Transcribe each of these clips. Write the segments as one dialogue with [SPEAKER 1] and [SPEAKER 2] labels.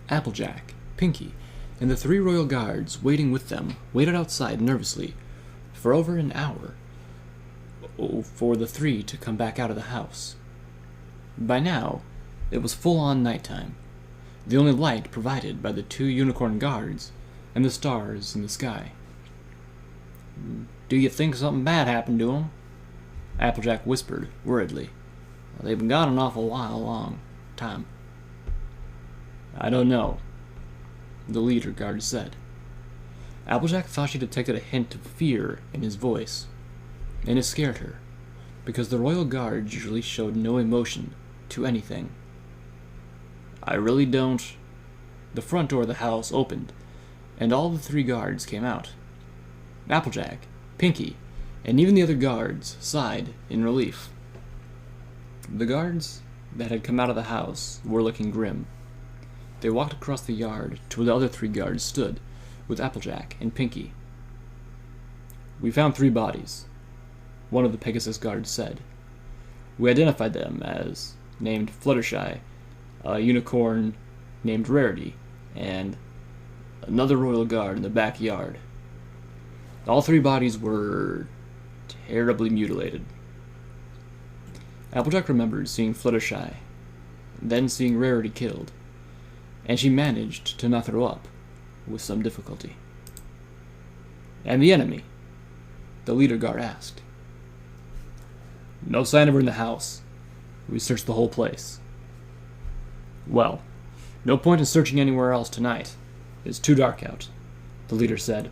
[SPEAKER 1] Applejack, Pinky, and the 3 royal guards waiting with them waited outside nervously for over an hour for the 3 to come back out of the house. By now, it was full-on nighttime, the only light provided by the 2 unicorn guards and the stars in the sky. "Do you think something bad happened to 'em?" Applejack whispered worriedly. "They've been gone an awful long time." "I don't know," the leader guard said. Applejack thought she detected a hint of fear in his voice, and it scared her, because the royal guards usually showed no emotion to anything. "I really don't." The front door of the house opened, and all the 3 guards came out. Applejack, Pinky, and even the other guards sighed in relief. The guards that had come out of the house were looking grim. They walked across the yard to where the other 3 guards stood, with Applejack and Pinky. "We found 3 bodies," one of the Pegasus guards said. "We identified them as named Fluttershy, a unicorn named Rarity, and another royal guard in the backyard. All 3 bodies were terribly mutilated." Applejack remembered seeing Fluttershy, then seeing Rarity killed, and she managed to not throw up, with some difficulty. "And the enemy?" the leader guard asked. "No sign of her in the house. We searched the whole place." "Well, no point in searching anywhere else tonight. It's too dark out," the leader said.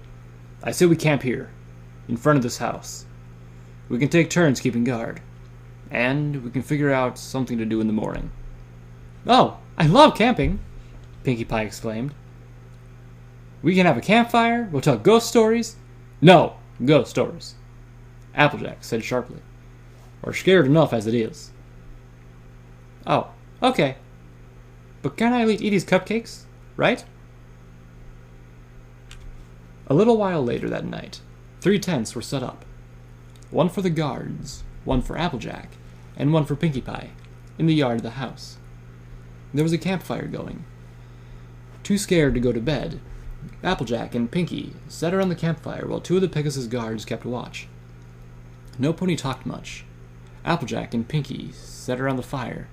[SPEAKER 1] "I say we camp here, in front of this house. We can take turns keeping guard, and we can figure out something to do in the morning." "Oh, I love camping!" Pinkie Pie exclaimed. "We can have a campfire, we'll tell ghost stories." "No ghost stories," Applejack said sharply. "We're scared enough as it is." "Oh, okay. But can't I at least eat these cupcakes, right?" A little while later that night, 3 tents were set up. One for the guards, one for Applejack, and one for Pinkie Pie, in the yard of the house. There was a campfire going. Too scared to go to bed, Applejack and Pinky sat around the campfire while 2 of the Pegasus guards kept watch. No pony talked much. Applejack and Pinky sat around the fire,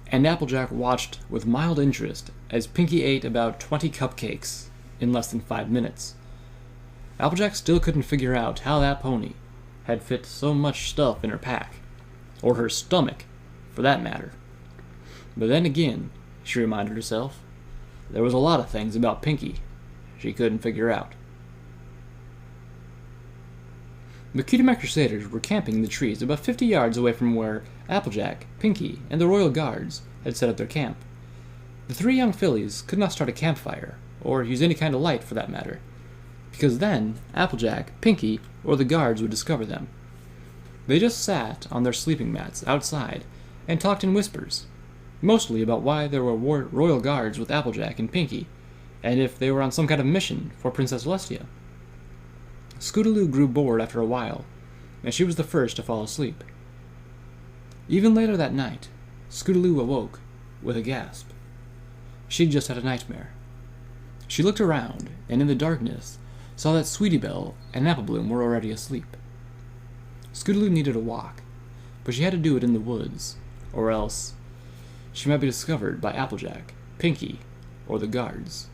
[SPEAKER 1] and Applejack watched with mild interest as Pinky ate about 20 cupcakes in less than 5 minutes. Applejack still couldn't figure out how that pony had fit so much stuff in her pack, or her stomach, for that matter. But then again, she reminded herself, there was a lot of things about Pinky she couldn't figure out. The Cutie Crusaders were camping in the trees about 50 yards away from where Applejack, Pinky, and the Royal Guards had set up their camp. The 3 young fillies could not start a campfire, or use any kind of light for that matter, because then Applejack, Pinky, or the guards would discover them. They just sat on their sleeping mats outside and talked in whispers, mostly about why there were royal guards with Applejack and Pinky, and if they were on some kind of mission for Princess Celestia. Scootaloo grew bored after a while, and she was the first to fall asleep. Even later that night, Scootaloo awoke with a gasp. She'd just had a nightmare. She looked around, and in the darkness, saw that Sweetie Belle and Apple Bloom were already asleep. Scootaloo needed a walk, but she had to do it in the woods, or else she might be discovered by Applejack, Pinky, or the guards.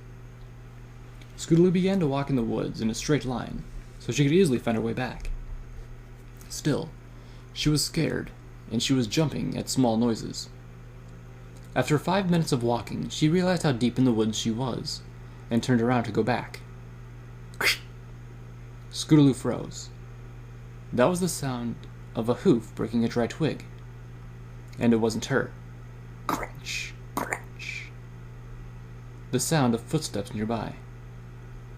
[SPEAKER 1] Scootaloo began to walk in the woods in a straight line, so she could easily find her way back. Still, she was scared, and she was jumping at small noises. After 5 minutes of walking, she realized how deep in the woods she was, and turned around to go back. Scootaloo froze. That was the sound of a hoof breaking a dry twig. And it wasn't her. Crunch, crunch. The sound of footsteps nearby,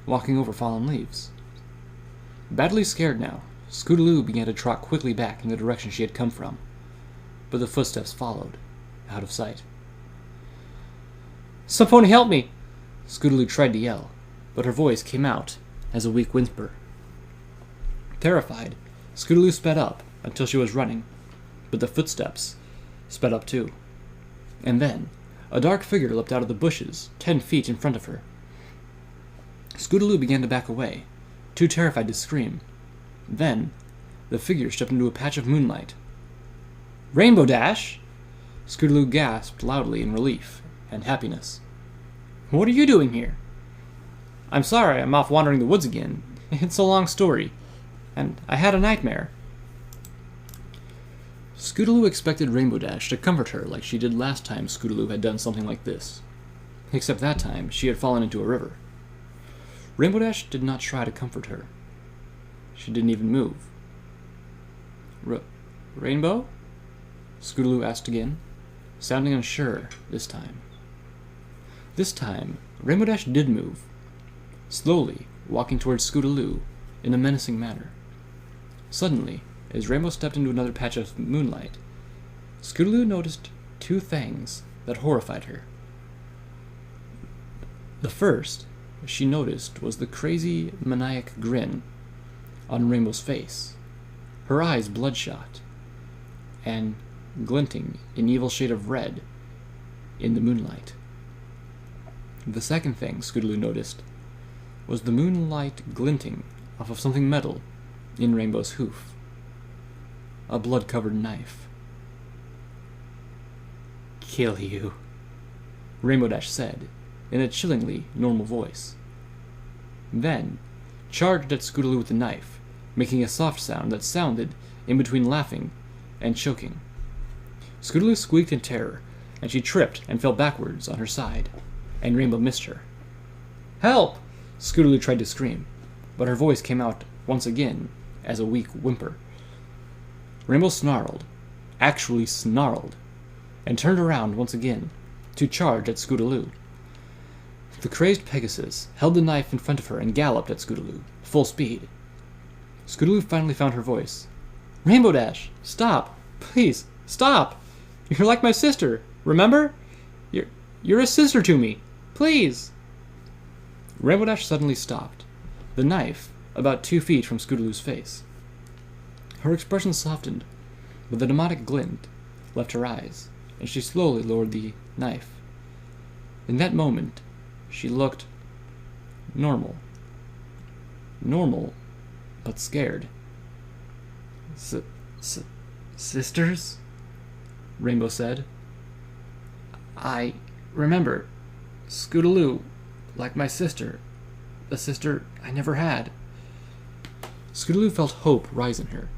[SPEAKER 1] walking over fallen leaves. Badly scared now, Scootaloo began to trot quickly back in the direction she had come from, but the footsteps followed, out of sight. "Some pony help me!" Scootaloo tried to yell, but her voice came out as a weak whimper. Terrified, Scootaloo sped up until she was running, but the footsteps sped up too. And then, a dark figure leapt out of the bushes, 10 feet in front of her. Scootaloo began to back away, too terrified to scream. Then, the figure stepped into a patch of moonlight. "Rainbow Dash!" Scootaloo gasped loudly in relief and happiness. "What are you doing here?" "I'm sorry, I'm off wandering the woods again. It's a long story, and I had a nightmare." Scootaloo expected Rainbow Dash to comfort her like she did last time Scootaloo had done something like this. Except that time, she had fallen into a river. Rainbow Dash did not try to comfort her. She didn't even move. Rainbow?" Scootaloo asked again, sounding unsure this time. This time, Rainbow Dash did move, slowly walking towards Scootaloo in a menacing manner. Suddenly, as Rainbow stepped into another patch of moonlight, Scootaloo noticed two things that horrified her. The first she noticed was the crazy, maniac grin on Rainbow's face, her eyes bloodshot and glinting an evil shade of red in the moonlight. The second thing Scootaloo noticed was the moonlight glinting off of something metal in Rainbow's hoof. A blood-covered knife. "Kill you," Rainbow Dash said, in a chillingly normal voice. Then, charged at Scootaloo with the knife, making a soft sound that sounded in between laughing and choking. Scootaloo squeaked in terror, and she tripped and fell backwards on her side, and Rainbow missed her. "Help!" Scootaloo tried to scream, but her voice came out once again as a weak whimper. Rainbow snarled, actually snarled, and turned around once again to charge at Scootaloo. The crazed Pegasus held the knife in front of her and galloped at Scootaloo, full speed. Scootaloo finally found her voice. "Rainbow Dash, stop! Please, stop! You're like my sister, remember? You're a sister to me! Please!" Rainbow Dash suddenly stopped, the knife about 2 feet from Scootaloo's face. Her expression softened, but the demonic glint left her eyes, and she slowly lowered the knife. In that moment, she looked normal. Normal, but scared. Sisters? Rainbow said. "I remember Scootaloo, like my sister, a sister I never had." Scootaloo felt hope rise in her.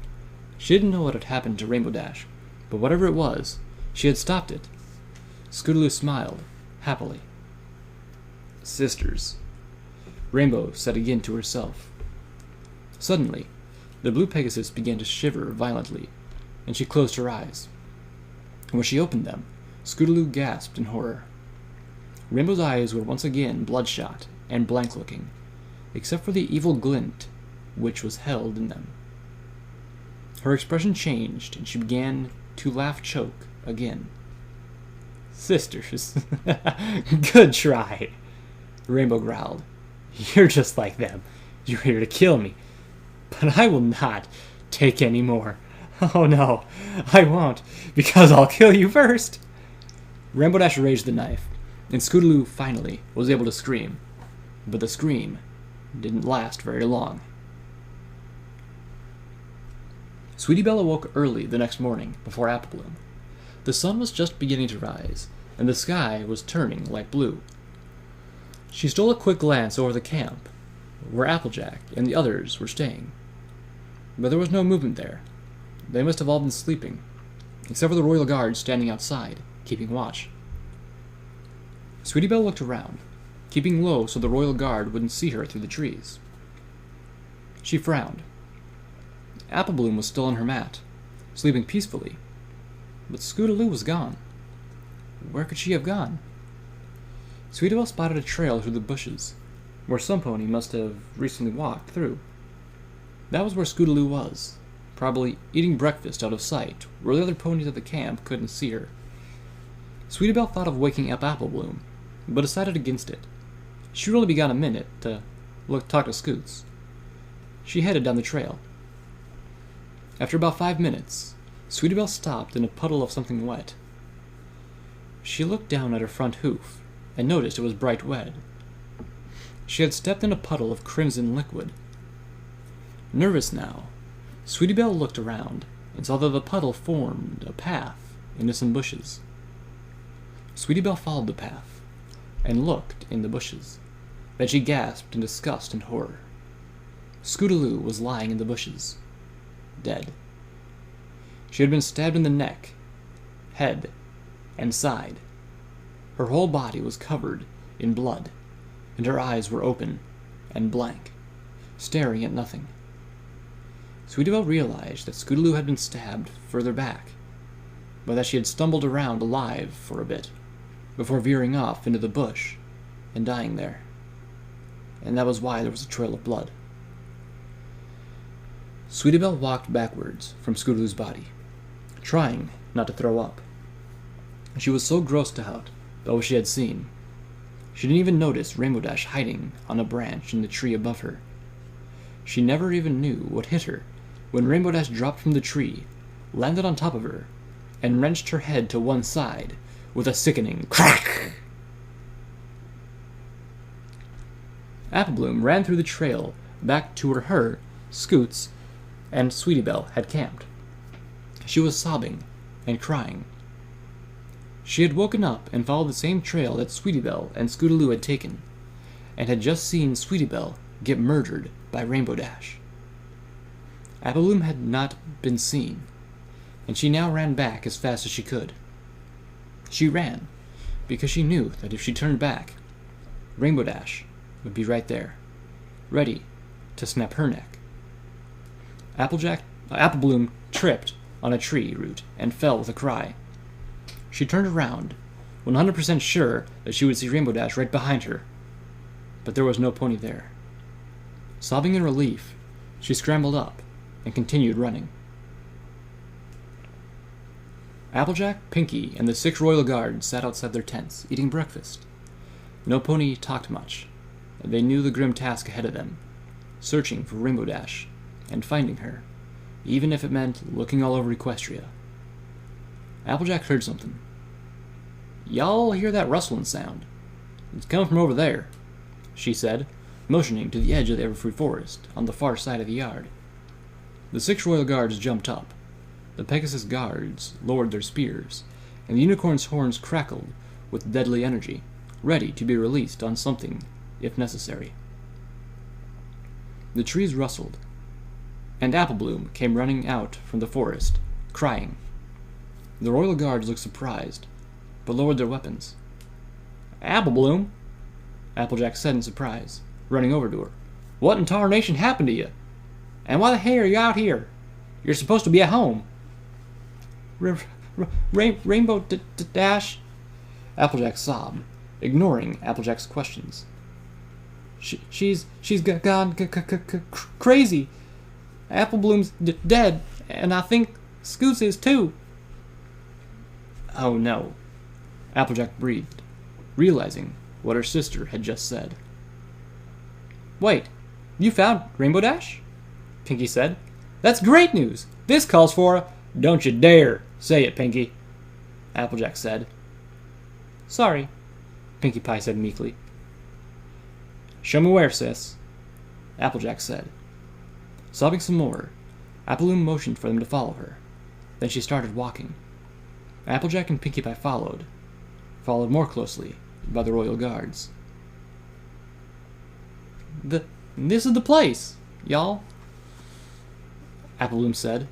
[SPEAKER 1] She didn't know what had happened to Rainbow Dash, but whatever it was, she had stopped it. Scootaloo smiled, happily. "Sisters," Rainbow said again to herself. Suddenly, the blue Pegasus began to shiver violently, and she closed her eyes. When she opened them, Scootaloo gasped in horror. Rainbow's eyes were once again bloodshot and blank-looking, except for the evil glint which was held in them. Her expression changed, and she began to laugh-choke again. "Sisters, good try," Rainbow growled. "You're just like them. You're here to kill me. But I will not take any more. Oh no, I won't, because I'll kill you first." Rainbow Dash raised the knife, and Scootaloo finally was able to scream. But the scream didn't last very long. Sweetie Belle awoke early the next morning before Apple Bloom. The sun was just beginning to rise, and the sky was turning light blue. She stole a quick glance over the camp, where Applejack and the others were staying. But there was no movement there. They must have all been sleeping, except for the royal guards standing outside, keeping watch. Sweetie Belle looked around, keeping low so the royal guard wouldn't see her through the trees. She frowned. Apple Bloom was still on her mat, sleeping peacefully, but Scootaloo was gone. Where could she have gone? Sweetie Belle spotted a trail through the bushes, where some pony must have recently walked through. That was where Scootaloo was, probably eating breakfast out of sight, where the other ponies at the camp couldn't see her. Sweetie Belle thought of waking up Apple Bloom, but decided against it. She'd only begun a minute to talk to Scoots. She headed down the trail. After about 5 minutes, Sweetie Belle stopped in a puddle of something wet. She looked down at her front hoof and noticed it was bright red. She had stepped in a puddle of crimson liquid. Nervous now, Sweetie Belle looked around and saw that the puddle formed a path into some bushes. Sweetie Belle followed the path and looked in the bushes. Then she gasped in disgust and horror. Scootaloo was lying in the bushes, dead. She had been stabbed in the neck, head, and side. Her whole body was covered in blood, and her eyes were open and blank, staring at nothing. Sweetie Belle realized that Scootaloo had been stabbed further back, but that she had stumbled around alive for a bit, before veering off into the bush and dying there. And that was why there was a trail of blood. Sweetie Belle walked backwards from Scootaloo's body, trying not to throw up. She was so grossed out by what she had seen. She didn't even notice Rainbow Dash hiding on a branch in the tree above her. She never even knew what hit her when Rainbow Dash dropped from the tree, landed on top of her, and wrenched her head to one side with a sickening crack. Apple Bloom ran through the trail back to where her, Scoots, and Sweetie Belle had camped. She was sobbing and crying. She had woken up and followed the same trail that Sweetie Belle and Scootaloo had taken, and had just seen Sweetie Belle get murdered by Rainbow Dash. Apple Bloom had not been seen, and she now ran back as fast as she could. She ran because she knew that if she turned back, Rainbow Dash would be right there, ready to snap her neck. Apple Bloom tripped on a tree root and fell with a cry. She turned around, 100% sure that she would see Rainbow Dash right behind her, but there was no pony there. Sobbing in relief, she scrambled up and continued running. Applejack, Pinky, and the 6 royal guards sat outside their tents, eating breakfast. No pony talked much. They knew the grim task ahead of them, searching for Rainbow Dash and finding her, even if it meant looking all over Equestria. Applejack heard something. "Y'all hear that rustling sound? It's coming from over there," she said, motioning to the edge of the Everfree Forest on the far side of the yard. The 6 royal guards jumped up. The Pegasus guards lowered their spears, and the unicorn's horns crackled with deadly energy, ready to be released on something if necessary. The trees rustled, and Apple Bloom came running out from the forest, crying. The royal guards looked surprised, but lowered their weapons. "Apple Bloom," Applejack said in surprise, running over to her. "What in tarnation happened to you? And why the hell are you out here? You're supposed to be at home." Rainbow Dash," Applejack sobbed, ignoring Applejack's questions. She's gone crazy. Apple Bloom's dead, and I think Scoots is too." "Oh no," Applejack breathed, realizing what her sister had just said. "Wait, you found Rainbow Dash?" Pinky said. "That's great news. This calls for a—" "Don't you dare say it, Pinky," Applejack said. "Sorry," Pinkie Pie said meekly. "Show me where, sis," Applejack said. Sobbing some more, Apple Bloom motioned for them to follow her. Then she started walking. Applejack and Pinkie Pie followed more closely by the royal guards. This is the place, y'all," Apple Bloom said.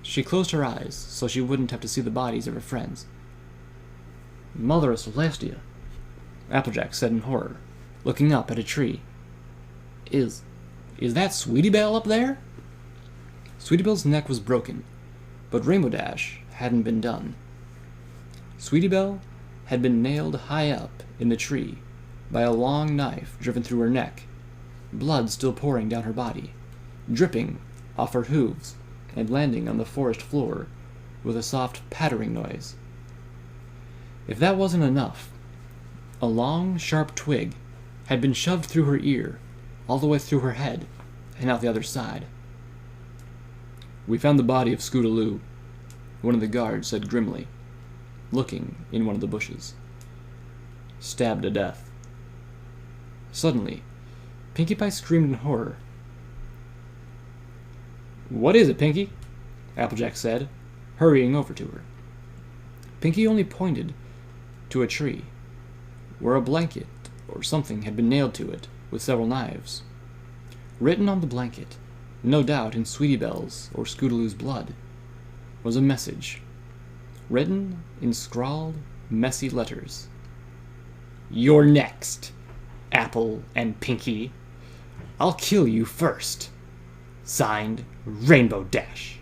[SPEAKER 1] She closed her eyes so she wouldn't have to see the bodies of her friends. "Mother of Celestia," Applejack said in horror, looking up at a tree. Is that Sweetie Belle up there?" Sweetie Belle's neck was broken, but Rainbow Dash hadn't been done. Sweetie Belle had been nailed high up in the tree by a long knife driven through her neck, blood still pouring down her body, dripping off her hooves and landing on the forest floor with a soft pattering noise. If that wasn't enough, a long, sharp twig had been shoved through her ear, all the way through her head, and out the other side. "We found the body of Scootaloo," one of the guards said grimly. looking in one of the bushes. Stabbed to death. Suddenly, Pinkie Pie screamed in horror. "What is it, Pinkie?" Applejack said, hurrying over to her. Pinkie only pointed to a tree, where a blanket or something had been nailed to it with several knives. Written on the blanket, no doubt in Sweetie Belle's or Scootaloo's blood, was a message, written in scrawled, messy letters. "You're next, Apple and Pinkie. I'll kill you first. Signed, Rainbow Dash."